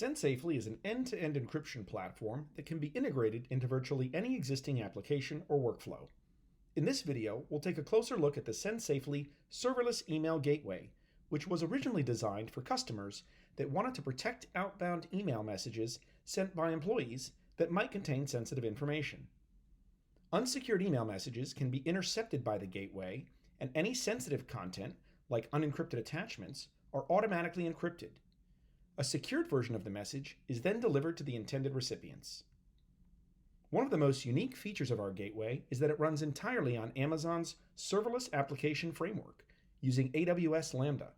SendSafely is an end-to-end encryption platform that can be integrated into virtually any existing application or workflow. In this video, we'll take a closer look at the SendSafely Serverless Email Gateway, which was originally designed for customers that wanted to protect outbound email messages sent by employees that might contain sensitive information. Unsecured email messages can be intercepted by the gateway, and any sensitive content, like unencrypted attachments, are automatically encrypted. A secured version of the message is then delivered to the intended recipients. One of the most unique features of our gateway is that it runs entirely on Amazon's Serverless Application Framework, using AWS Lambda.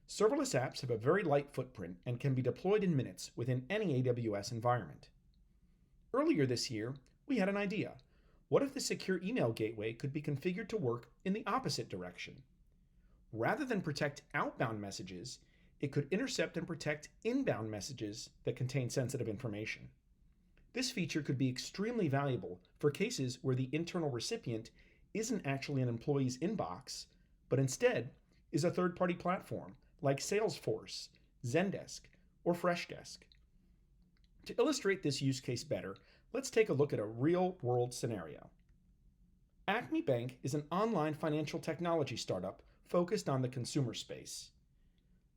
Serverless apps have a very light footprint and can be deployed in minutes within any AWS environment. Earlier this year, we had an idea. What if the secure email gateway could be configured to work in the opposite direction? Rather than protect outbound messages, it could intercept and protect inbound messages that contain sensitive information. This feature could be extremely valuable for cases where the internal recipient isn't actually an employee's inbox, but instead is a third-party platform like Salesforce, Zendesk, or Freshdesk. To illustrate this use case better, let's take a look at a real-world scenario. Acme Bank is an online financial technology startup focused on the consumer space.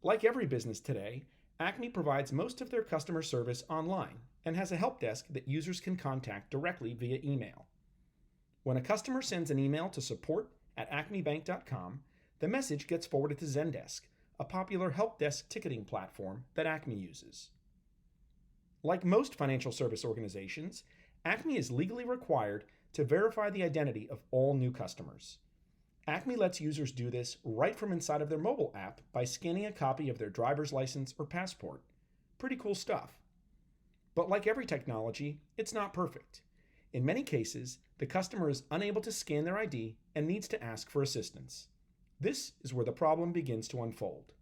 Like every business today, Acme provides most of their customer service online and has a help desk that users can contact directly via email. When a customer sends an email to support@acmebank.com, the message gets forwarded to Zendesk, a popular help desk ticketing platform that Acme uses. Like most financial service organizations, Acme is legally required to verify the identity of all new customers. Acme lets users do this right from inside of their mobile app by scanning a copy of their driver's license or passport. Pretty cool stuff. But like every technology, it's not perfect. In many cases, the customer is unable to scan their ID and needs to ask for assistance. This is where the problem begins to unfold.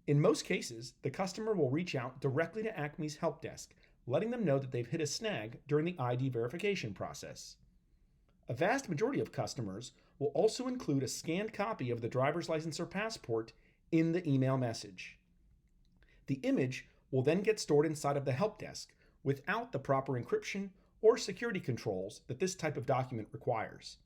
In most cases, the customer will reach out directly to Acme's help desk, letting them know that they've hit a snag during the ID verification process. A vast majority of customers will also include a scanned copy of the driver's license or passport in the email message. The image will then get stored inside of the help desk without the proper encryption or security controls that this type of document requires.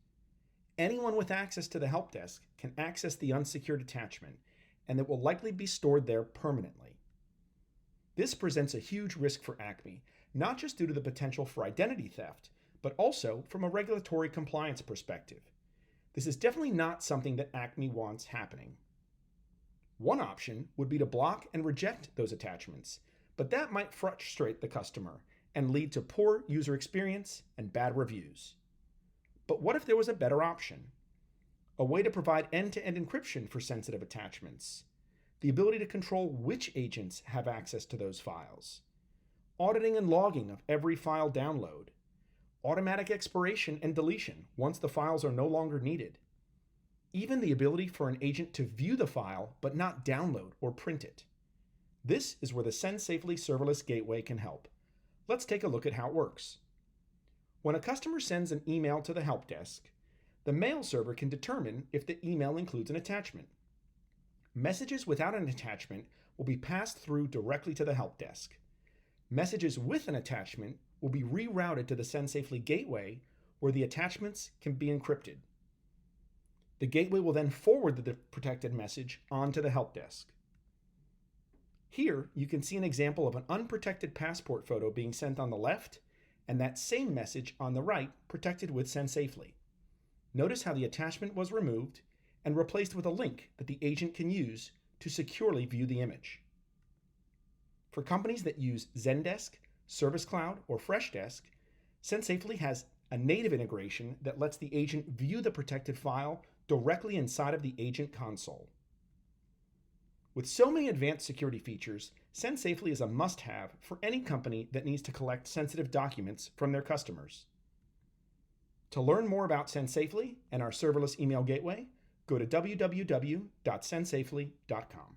Anyone with access to the help desk can access the unsecured attachment, and it will likely be stored there permanently. This presents a huge risk for Acme, not just due to the potential for identity theft, but also from a regulatory compliance perspective. This is definitely not something that Acme wants happening. One option would be to block and reject those attachments, but that might frustrate the customer and lead to poor user experience and bad reviews. But what if there was a better option? A way to provide end-to-end encryption for sensitive attachments, the ability to control which agents have access to those files, auditing and logging of every file download, automatic expiration and deletion once the files are no longer needed, even the ability for an agent to view the file but not download or print it. This is where the SendSafely Serverless Gateway can help. Let's take a look at how it works. When a customer sends an email to the help desk, the mail server can determine if the email includes an attachment. Messages without an attachment will be passed through directly to the help desk. Messages with an attachment will be rerouted to the SendSafely gateway, where the attachments can be encrypted. The gateway will then forward the protected message onto the help desk. Here, you can see an example of an unprotected passport photo being sent on the left, and that same message on the right protected with SendSafely. Notice how the attachment was removed and replaced with a link that the agent can use to securely view the image. For companies that use Zendesk, Service Cloud, or Freshdesk, SendSafely has a native integration that lets the agent view the protected file directly inside of the agent console. With so many advanced security features, SendSafely is a must-have for any company that needs to collect sensitive documents from their customers. To learn more about SendSafely and our serverless email gateway, go to www.sendsafely.com.